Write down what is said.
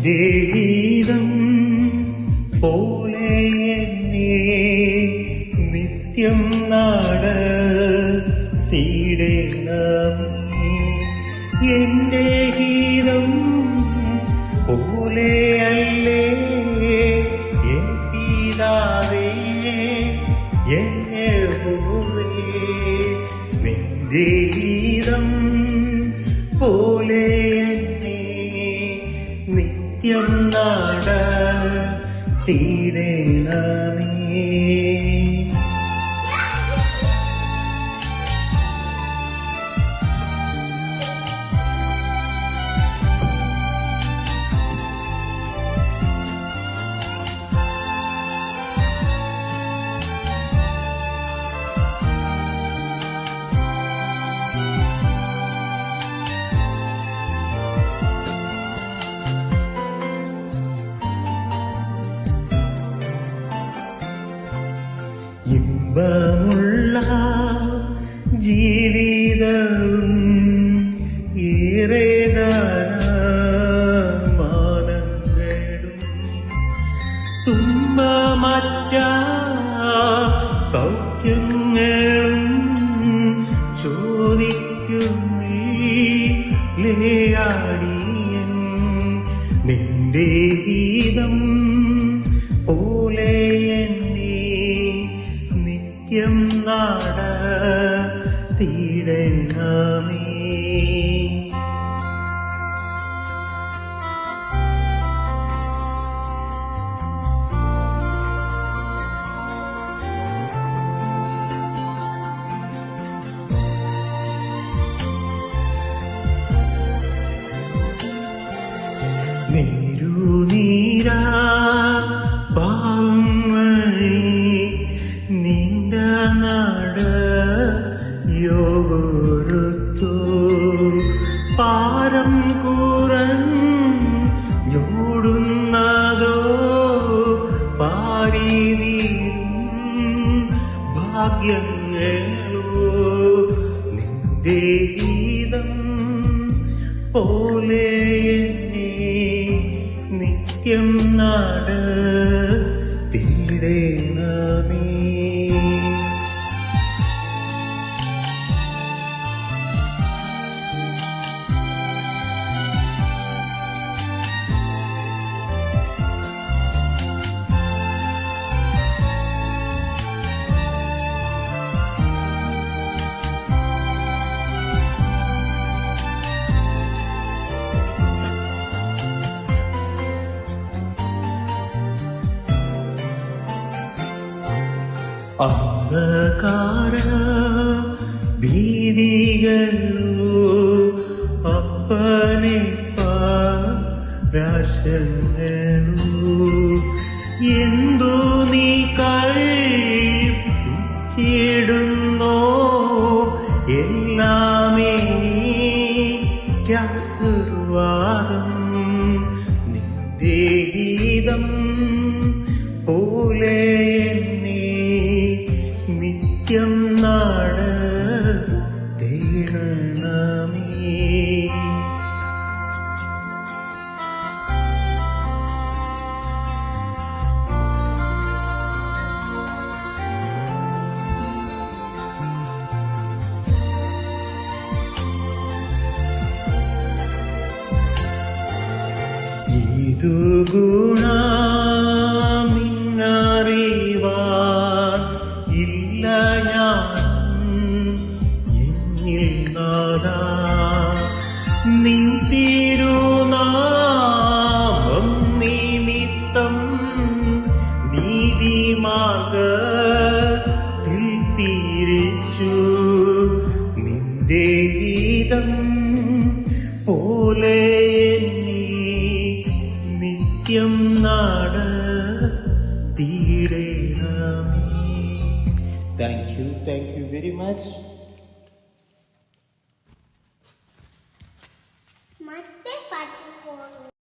നിന്റെ ഗീതം പോലെ എന്നെ നിത്യം നടത്തിയിടണം. എന്റെ ഗീതം പോലെയല്ലേ എൻ പിതാവേ എൻ യഹോവേ. നിന്റെ ഗീതം പോലെ എന്നെ നിത്യം നടത്തിയിടണമേ. ഇമ്പമുള്ള ജീവിതവും ഏറെ ദാനമാനങ്ങളും തുമ്പമറ്റ സൗഖ്യങ്ങളും ചോദിക്കുന്നില്ലയാടിയൻ. നിന്റെ ഗീതം പോലെ നിത്യം നടത്തിയിടണമേ. നീരുനീരാ പാവം വഴി നിന്റെ യോടുത്തു പാരം കുറഞ്ഞോടുന്നതോ പാരിനീരും ഭാഗ്യങ്ങളോ. നിന്റെ ഗീതം പോലെ എന്നെ നിത്യം നടത്തിയിടണമേ. അന്ധകാര ഭീതികളോ അപ്പനെ പാരാശങ്ങളോ എന്തോ നീ കഴിച്ചിടുന്നോ എല്ലാമേ ആശീർവാദം. നിന്റെ ഗീതം പോലെ നിത്യം നടത്തിയിടണമേ. ഇതു ഗുണമിന്നറിവാൻ ഇല്ല ഞാൻ എന്നിൽ നാഥാ. നിൻ തിരുനാമം നിമിത്തം നീതിമാർഗ്ഗത്തിൽ തിരിച്ചു. നിന്റെ ഗീതം പോലെ നിത്യം നടത്തിയിടണമേ. Thank you very much. മറ്റേ പാട്ട്